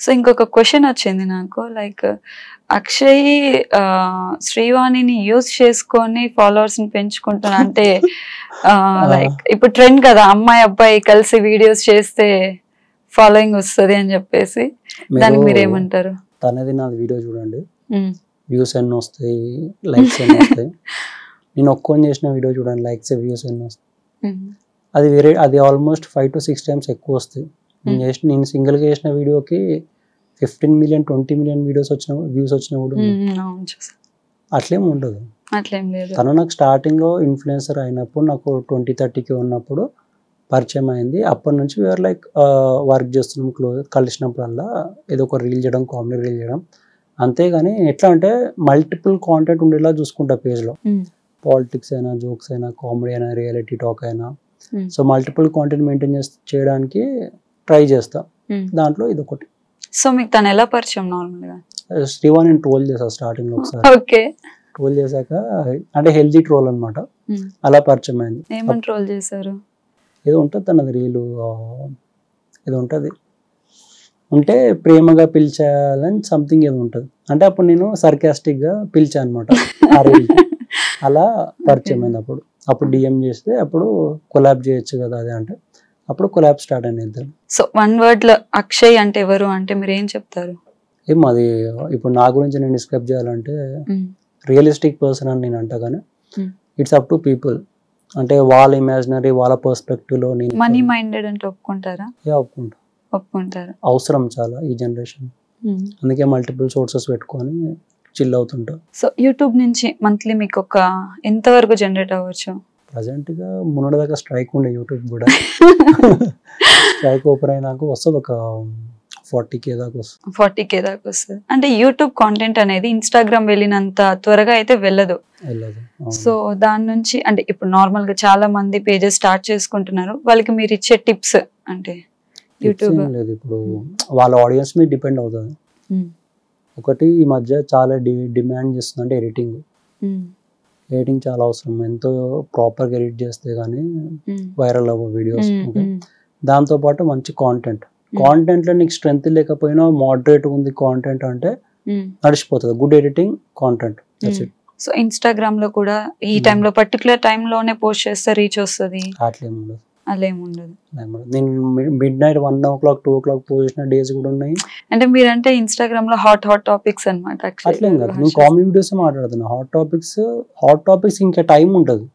So ఇంకొక question వచ్చింది నాకు, లైక్ అక్షయ్ శ్రీవాణిని యూజ్ చేసుకొని ఫాలోవర్స్ ని పెంచుకుంటున్నా అంటే లైక్ ఇప్పుడు ట్రెండ్ కదా, అమ్మాయి అబ్బాయి కలిసి వీడియోస్ చేస్తే ఫాలోయింగ్ వస్తుంది అని చెప్పేసి, దానికి మీరేమంటారు? తనది నాది వీడియో చూడండి, వ్యూస్ ఎన్ని వస్తాయి, లైక్స్ ఎన్ని వస్తాయి. నేను ఒక్కొని చేసిన వీడియో చూడండి, లైక్స్ వ్యూస్ ఎన్ని వస్తాయి. అది వేరే, అది ఆల్మోస్ట్ 5 to 6 times ఎక్కువ వస్తాయి. నేను సింగిల్గా చేసిన వీడియోకి 15 million 20 million వీడియోస్ వచ్చిన వ్యూస్ వచ్చినప్పుడు అట్లేం ఉండదు. తను నాకు స్టార్టింగ్లో ఇన్ఫ్లుయెన్సర్ అయినప్పుడు నాకు 20-30K ఉన్నప్పుడు పరిచయం అయింది. అప్పటి నుంచి వీఆర్ లైక్ వర్క్ చేస్తున్నాం, కలిసినప్పుడల్లా ఏదో ఒక రీల్ చేయడం, కామెడీ రీల్ చేయడం, అంతేగాని ఎట్లా అంటే మల్టిపుల్ కాంటెంట్ ఉండేలా చూసుకుంటా పేజ్లో. పాలిటిక్స్ అయినా, జోక్స్ అయినా, కామెడీ అయినా, రియాలిటీ టాక్ అయినా, సో మల్టిపుల్ కాంటెంట్ మెయింటైన్ చేయడానికి ట్రై చేస్తా. దాంట్లో ఇది ఒకటి. సో మీకు తను ఎలా పరిచయం? నార్మల్గా శ్రీవాణి ట్రోల్ చేసా స్టార్టింగ్ లో ఒకసారి. ఓకే. ట్రోల్ చేశాక అంటే హెల్తీ ట్రోల్ అనమాట, అలా పరిచయం అయింది. ఏమని ట్రోల్ చేశారు? ఏదో ఉంటుంది తనది రీలు, ఏదో ఉంటుంది ఉంటే ప్రేమగా పిలిచాలని సంథింగ్ ఏదో ఉంటుంది. అంటే అప్పుడు నేను సర్కాస్టిక్ గా పిలిచా అనమాట ఆ రీల్. అలా పరిచయం అయింది. అప్పుడు డిఎం చేస్తే అప్పుడు కొలాబ్ చేయొచ్చు కదా అది, అంటే అప్పుడు కొలాబ్ స్టార్ట్ అయింది. సో వన్ వర్డ్ లో అక్షయ్ అంటే ఎవరు అంటే మీరు ఏం చెప్తారు? ఏం అది ఇప్పుడు నా గురించి నేను డిస్క్రైబ్ చేయాలంటే రియలిస్టిక్ పర్సన్ అని నేను అంటా, కానీ ఇట్స్ అప్ టు పీపుల్. అంటే వాళ్ళ ఇమాజినరీ, వాళ్ళ పర్స్పెక్టివ్ లో. నేను మనీ మైండెడ్ అంటే ఒప్పుకుంటారా? ఒప్పుకుంటారు. అవసరం చాలా ఈ జనరేషన్, అందుకే మల్టిపుల్ సోర్సెస్ పెట్టుకొని చిల్ అవుతుంటా. సో యూట్యూబ్ నుంచి మంత్లీ మీకు ఒక ఎంత వరకు జనరేట్ అవ్వచ్చు? ప్రజెంట్ గా మొన్నటి దాకా స్ట్రైక్ ఉండే యూట్యూబ్ కూడా. స్ట్రైక్ ఓపెన్ అయినాక వస్తుంది ఒక 40K దాకా వస్తుంది. 40K దాకా వస్తుంది. అంటే యూట్యూబ్ కాంటెంట్ అనేది ఇన్స్టాగ్రామ్ వెళ్ళినంత త్వరగా అయితే వెళ్ళదు. సో దాని నుంచి అంటే ఇప్పుడు నార్మల్ గా చాలా మంది పేజెస్ స్టార్ట్ చేసుకుంటున్నారు, వాళ్ళకి మీరు ఇచ్చే టిప్స్ అంటే? యూట్యూబ్ లేదు, ఇప్పుడు వాళ్ళ ఆడియన్స్ మీద డిపెండ్ అవుతుంది. ఒకటి ఈ మధ్య చాలా డిమాండ్ చేస్తుంది అంటే ఎడిటింగ్. ఎడిటింగ్ చాలా అవసరం, ఎంతో ప్రాపర్గా ఎడిట్ చేస్తే కానీ వైరల్ అవ్వ వీడియోస్. దాంతోపాటు మంచి కాంటెంట్లో నీకు స్ట్రెంత్ లేకపోయినా మోడరేట్ ఉంది కాంటెంట్ అంటే నడిచిపోతుంది. Good editing, content. So Instagram లో కూడా ఈ టైంలో పర్టికులర్ టైంలోనే పోస్ట్ చేస్తే రీచ్ వస్తుంది, అట్లేముండదు. అలేముండదు. నేను mid night 1 o'clock 2 o'clock post చేసిన డేస్ కూడా ఉన్నాయి. అంటే మీరంటే ఇన్స్టాగ్రామ్ లో హాట్ టాపిక్స్ అనమాట. అట్లేం కాదు, నేను కామెడీ వీడియోస్ మాట్లాడుతున్నా. హాట్ టాపిక్స్ ఇంకా టైం ఉంటుంది.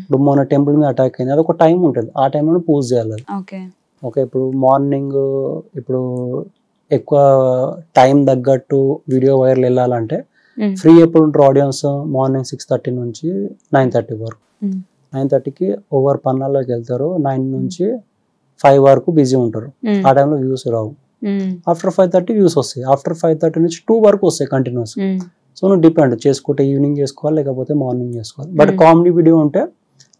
ఇప్పుడు మొన్న టెంపుల్ మీద అటాక్ అయింది, అది ఒక టైం ఉంటుంది, ఆ టైంలో పోస్ట్ చేయాలి. ఓకే, ఇప్పుడు మార్నింగ్ ఇప్పుడు ఎక్కువ టైం తగ్గట్టు వీడియో వైరల్ వెళ్ళాలంటే ఫ్రీ ఎప్పుడు ఉంటారు ఆడియన్స్? మార్నింగ్ 6:30 నుంచి 9:30 వరకు. 9:30కి ఓవర్ పన్నాల్లోకి వెళ్తారు, 9 నుంచి 5 వరకు బిజీ ఉంటారు. ఆ టైంలో వ్యూస్ రావు. ఆఫ్టర్ 5:30 వ్యూస్ వస్తాయి. ఆఫ్టర్ 5:30 నుంచి 2 వరకు వస్తాయి కంటిన్యూస్. సో నువ్వు డిపెండ్ చేసుకుంటే ఈవినింగ్ చేసుకోవాలి, లేకపోతే మార్నింగ్ చేసుకోవాలి. బట్ కామెడీ వీడియో ఉంటే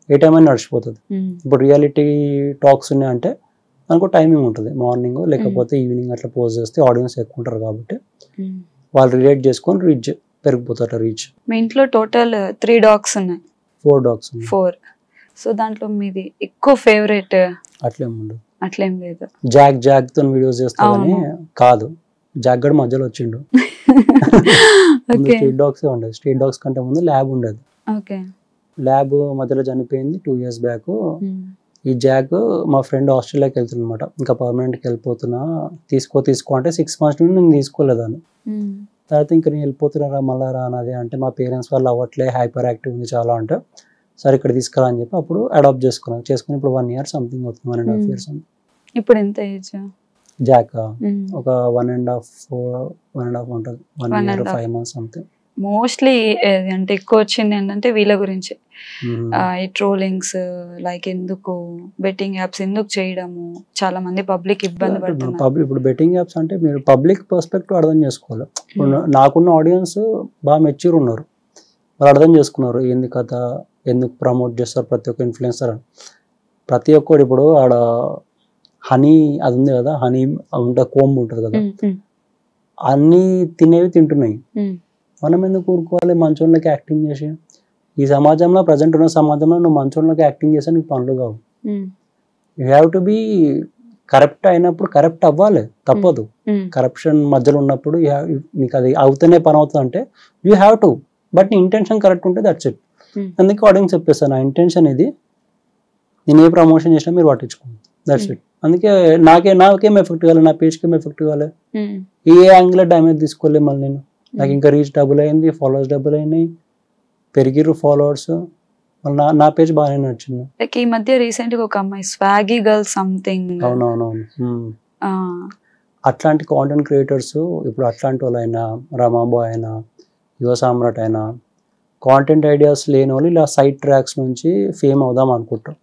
ఏ టైం అయినా నడిచిపోతుంది. ఇప్పుడు రియాలిటీ టాక్స్ ఉన్నాయంటే దానికి టైమింగ్ ఉంటుంది, మార్నింగ్ లేకపోతే ఈవినింగ్ అట్లా పోస్ట్ చేస్తే ఆడియన్స్ ఎక్కువ ఉంటారు కాబట్టి వాళ్ళు రిలేట్ చేసుకొని రీచ్ పెరిగిపోతారు. రీచ్. మీ ఇంట్లో టోటల్ 3 dogs ఉన్నాయి? 4 dogs. 4. సో దాంట్లో మీది ఎక్కువ ఫేవరెట్? అట్లేం లేదు. జాక్ తో వీడియోస్ చేస్తామని కాదు, జాక్ గడ్ మధ్యలో వచ్చిండు. స్ట్రీట్ డాగ్స్ ఉండేది. స్ట్రీట్ డాగ్స్ కంటే ముందు ల్యాబ్ ఉండేది. ల్యాబ్ మధ్యలో చనిపోయింది 2 years బ్యాక్. ఈ జాక్ మా ఫ్రెండ్ ఆస్ట్రేలియాకి వెళ్తున్నా అనమాట, ఇంకా పర్మనెంట్కి వెళ్ళిపోతున్నా, తీసుకో అంటే 6 months నుండి నేను తీసుకోలేదాన్ని. తర్వాత ఇంకా నేను వెళ్ళిపోతున్నారా మళ్ళా రా అన్నది అంటే మా పేరెంట్స్ వాళ్ళు అవ్వట్లే, హైపర్ యాక్టివ్ ఉంది చాలా అంటే సరే ఇక్కడ తీసుకురా అని చెప్పి అప్పుడు అడాప్ట్ చేసుకుని ఇప్పుడు 1 year సంథింగ్ అవుతుంది, 1.5 years. ఇప్పుడు ఎంత ఏజ్ జాక్? ఒక 1.5 ఉంటుంది, 1 year 5 months సంథింగ్. మోస్ట్లీ అంటే ఎక్కువ వచ్చింది ఏంటంటే వీళ్ళ గురించి, ఈ ట్రోలింగ్స్, లైక్ ఎందుకు బెట్టింగ్ యాప్స్ ఎందుకు చేయడము, చాలా మంది పబ్లిక్ ఇబ్బంది పడుతున్నారు. ఇప్పుడు బెట్టింగ్ యాప్స్ అంటే మీరు పబ్లిక్ పర్స్పెక్టివ్ అర్థం చేసుకోవాలి. ఇప్పుడు నాకున్న ఆడియన్స్ బాగా మెచ్యూర్ ఉన్నారు, వాళ్ళు అర్థం చేసుకున్నారు ఏంది కథ, ఎందుకు ప్రమోట్ చేస్తారు ప్రతి ఒక్క ఇన్ఫ్లుయెన్సర్. ప్రతి ఒక్కడు ఇప్పుడు ఆడ హనీ అది ఉంది కదా, హనీ ఉంటే కోంబు ఉంటుంది కదా, అన్నీ తినేవి తింటున్నాయి. మనం ఎందుకు ఊరుకోవాలి మంచోళ్ళకి యాక్టింగ్ చేసి? ఈ సమాజంలో ప్రజెంట్ ఉన్న సమాజంలో నువ్వు మంచోళ్ళకి యాక్టింగ్ చేస్తే నీకు పనులు కావు. You have to be corrupt అయినప్పుడు కరప్ట్ అవ్వాలి, తప్పదు. కరప్షన్ మధ్యలో ఉన్నప్పుడు నీకు అది అవుతూనే పని అవుతుంది అంటే యూ హ్యావ్ టు, బట్ నీ ఇంటెన్షన్ కరెక్ట్ ఉంటే దట్స్ ఇట్. అందుకే ఆడియన్స్ చెప్పేస్తాను, నా ఇంటెన్షన్ ఇది, నేను ఏ ప్రమోషన్ చేసినా మీరు పట్టించుకోండి, దట్స్ ఇట్. అందుకే నాకేం ఎఫెక్ట్ కావాలి, నా పేజ్కి ఏం ఎఫెక్ట్ కావాలి, ఏ యాంగిల్ డ్యామేజ్ తీసుకోలేదు. మళ్ళీ నేను నాకు ఇంకా రీచ్ డబుల్ అయింది, ఫాలోవర్స్ డబుల్ అయినాయి, పెరిగిరు ఫాలోవర్స్, నా పేజ్ బాగానే నచ్చింది. లైక్ ఈ మధ్య రీసెంట్ గా ఒక అమ్మాయి స్వాగీ గర్ల్ సంథింగ్, అవునవునవును, అట్లాంటి కాంటెంట్ క్రియేటర్స్ ఇప్పుడు అట్లాంటి వాళ్ళు అయినా, రమాబాయ్ అయినా, యువ సామ్రాట్ అయినా, కాంటెంట్ ఐడియాస్ లేని వాళ్ళు ఇలా సైడ్ ట్రాక్స్ నుంచి ఫేమ్ అవుదాం అనుకుంటారు,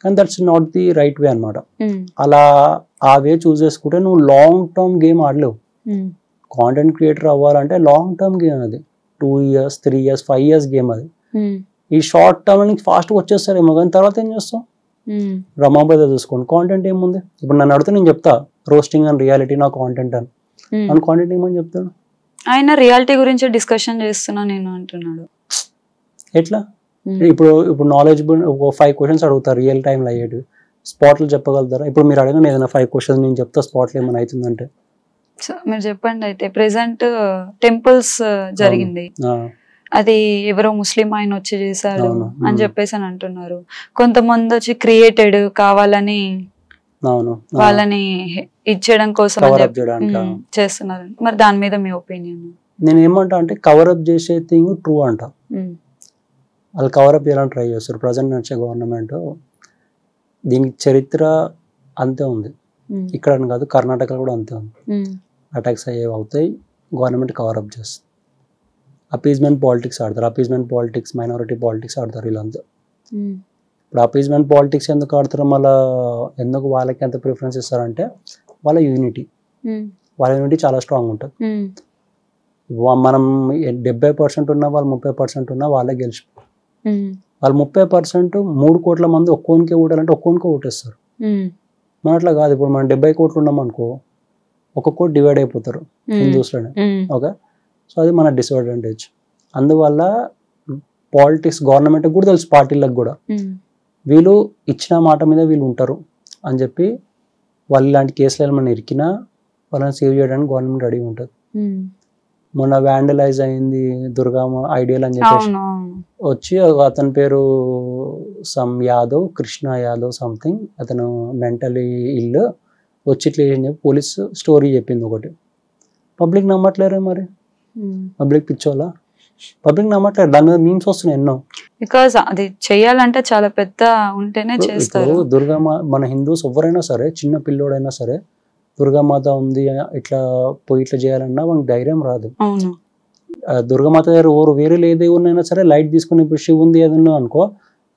కానీ that's not the right way అనమాట. అలా ఆ వే చూస్ చేసుకుంటే నువ్వు లాంగ్ టర్మ్ గేమ్ ఆడలేవు. కాంటెంట్ క్రియేటర్ అవ్వాలంటే లాంగ్ టర్మ్ గేమ్, అది 2 years 3 years 5 years గేమ్. అది ఈ షార్ట్ టర్మ్ నీకు ఫాస్ట్గా వచ్చేస్తారేమో, కానీ తర్వాత ఏం చేస్తావు? రమాబాయ్ చూసుకోండి, కాంటెంట్ ఏముంది. ఇప్పుడు నన్ను అడిగితే నేను చెప్తా రోస్టింగ్ అండ్ రియాలిటీ నా కాంటెంట్ అని, మన కాంటెంట్ ఏమని చెప్తాడు? ఆయన రియాలిటీ గురించి డిస్కషన్ చేస్తున్నా నేను అంటున్నాడు. ఎట్లా? ఇప్పుడు నాలెడ్జబుల్ ఒక 5 questions అడుగుతారు రియల్ టైంలో అయ్యేటివి, స్పాట్లో చెప్పగలుగుతారా? ఇప్పుడు మీరు అడగండి ఏదైనా 5 questions, నేను చెప్తా స్పాట్లో ఏమైనా అవుతుందంటే. మీరు చెప్పండి. అయితే ప్రెసెంట్ టెంపుల్స్ జరిగింది, అది ఎవరో ముస్లిం ఆయన వచ్చి చేశారు అని చెప్పేసి అని అంటున్నారు. కొంతమంది వచ్చి క్రియేటెడ్ కావాలని వాళ్ళని ఇచ్చేయడం కోసం చేస్తున్నారు. మరి దాని మీద మీ ఒపీనియన్? నేను ఏమంటా అంటే కవరప్ చేసే థింగ్ ట్రూ అంట, వాళ్ళు కవరప్ చేయాలని ట్రై చేస్తారు. ప్రజెంట్ నడిచే గవర్నమెంట్ దీనికి చరిత్ర అంతే ఉంది, ఇక్కడ కాదు కర్ణాటక కూడా అంతే ఉంది. అటాక్స్ అయ్యేవి అవుతాయి, గవర్నమెంట్ కవరప్ చేస్తుంది. అపీజ్మెంట్ పాలిటిక్స్ ఆడతారు, అపీజ్మెంట్ పాలిటిక్స్, మైనారిటీ పాలిటిక్స్ ఆడతారు వీళ్ళంతా. ఇప్పుడు అపీజ్మెంట్ పాలిటిక్స్ ఎందుకు ఆడతారు, మళ్ళీ ఎందుకు వాళ్ళకి ఎంత ప్రిఫరెన్స్ ఇస్తారంటే వాళ్ళ యూనిటీ చాలా స్ట్రాంగ్ ఉంటుంది. మనం 70% ఉన్నా వాళ్ళు 30% ఉన్నా వాళ్ళే గెలిచిపోతారు. వాళ్ళు 30% 3 కోట్ల మంది ఒక్కోనికే ఓటాలంటే ఒక్కోనికే ఓటేస్తారు. మన అట్లా కాదు, ఇప్పుడు మనం 70 కోట్లు ఉన్నాం అనుకో, ఒక్కొక్కటి డివైడ్ అయిపోతారు హిందూస్లోనే. ఓకే, సో అది మన డిసడ్వాంటేజ్. అందువల్ల పాలిటిక్స్ గవర్నమెంట్కి కూడా తెలుసు, పార్టీలకు కూడా వీళ్ళు ఇచ్చిన మాట మీద వీళ్ళు ఉంటారు అని చెప్పి వాళ్ళు ఇలాంటి కేసులు మనం ఇరికినా వాళ్ళని సేవ్ చేయడానికి గవర్నమెంట్ రెడీ ఉంటుంది. మొన్న వ్యాండలైజ్ అయింది దుర్గామ ఐడియల్ అని చెప్పేసి వచ్చి, అతని పేరు సమ్ యాదవ్, కృష్ణ యాదవ్ సంథింగ్, అతను మెంటలీ ఇల్లు వచ్చి ఇట్లా అని చెప్పి పోలీస్ స్టోరీ చెప్పింది ఒకటి. పబ్లిక్ నమ్మట్లేరే, మరి పబ్లిక్ పిచ్చోలా, పబ్లిక్ నమ్మట్లేదు. దాని మీద మీమ్స్ వస్తున్నాయి ఎన్నో. బికాజ్ అది చేయాలంటే చాలా పెద్ద ఉంటేనే చేస్తారు. దుర్గామా, మన హిందూస్ ఎవరైనా సరే, చిన్న పిల్లోడైనా సరే, దుర్గామాత ఉంది ఇట్లా పోయి ఇట్లా చేయాలన్నా మనకి ధైర్యం రాదు. దుర్గామాత దగ్గర వేరే ఏ దేవునైనా సరే లైట్ తీసుకుని, ఇప్పుడు శివ ఉంది ఏదన్నా అనుకో,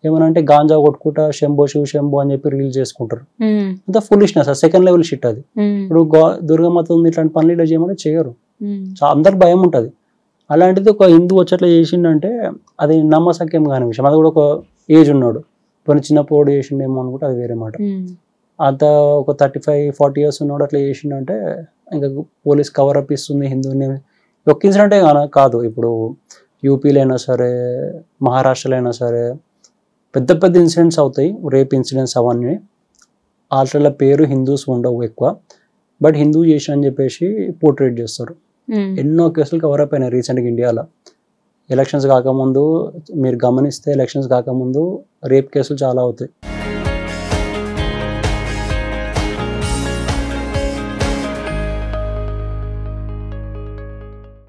ఏమనంటే గాంజా కొట్టుకుంటా శంభో శివ శంభో అని చెప్పి రీల్ చేసుకుంటారు. అంత ఫులిష్నెస్, సెకండ్ లెవెల్ షిట్ అది. ఇప్పుడు దుర్గామాత ఉంది ఇట్లాంటి పనులు ఇట్లా చేయమని చేయరు, అందరికి భయం ఉంటుంది. అలాంటిది ఒక హిందూ వచ్చేట్లా చేసిండంటే అది నమ్మసక్యం కాని విషయం. అది కూడా ఒక ఏజ్ ఉన్నాడు, కొన్ని చిన్నప్పుడు చేసిండేమో అనుకుంటే అది వేరే మాట. అంత ఒక 35-40 years ఉన్నాడు అట్లా చేసిండంటే ఇంకా పోలీస్ కవరప్ ఇస్తుంది హిందూని. ఒక్క ఇన్సిడెంటే కాదు, ఇప్పుడు యూపీలో అయినా సరే, మహారాష్ట్రలో అయినా సరే పెద్ద పెద్ద ఇన్సిడెంట్స్ అవుతాయి, రేప్ ఇన్సిడెంట్స్ అవన్నీ. వాటిలో పేరు హిందూస్ ఉండవు ఎక్కువ, బట్ హిందూ చేసిన అని చెప్పేసి పోర్ట్రేట్ చేస్తారు. ఎన్నో కేసులు కవరప్ అయినాయి రీసెంట్గా ఇండియాలో. ఎలక్షన్స్ కాకముందు మీరు గమనిస్తే, ఎలక్షన్స్ కాకముందు రేప్ కేసులు చాలా అవుతాయి.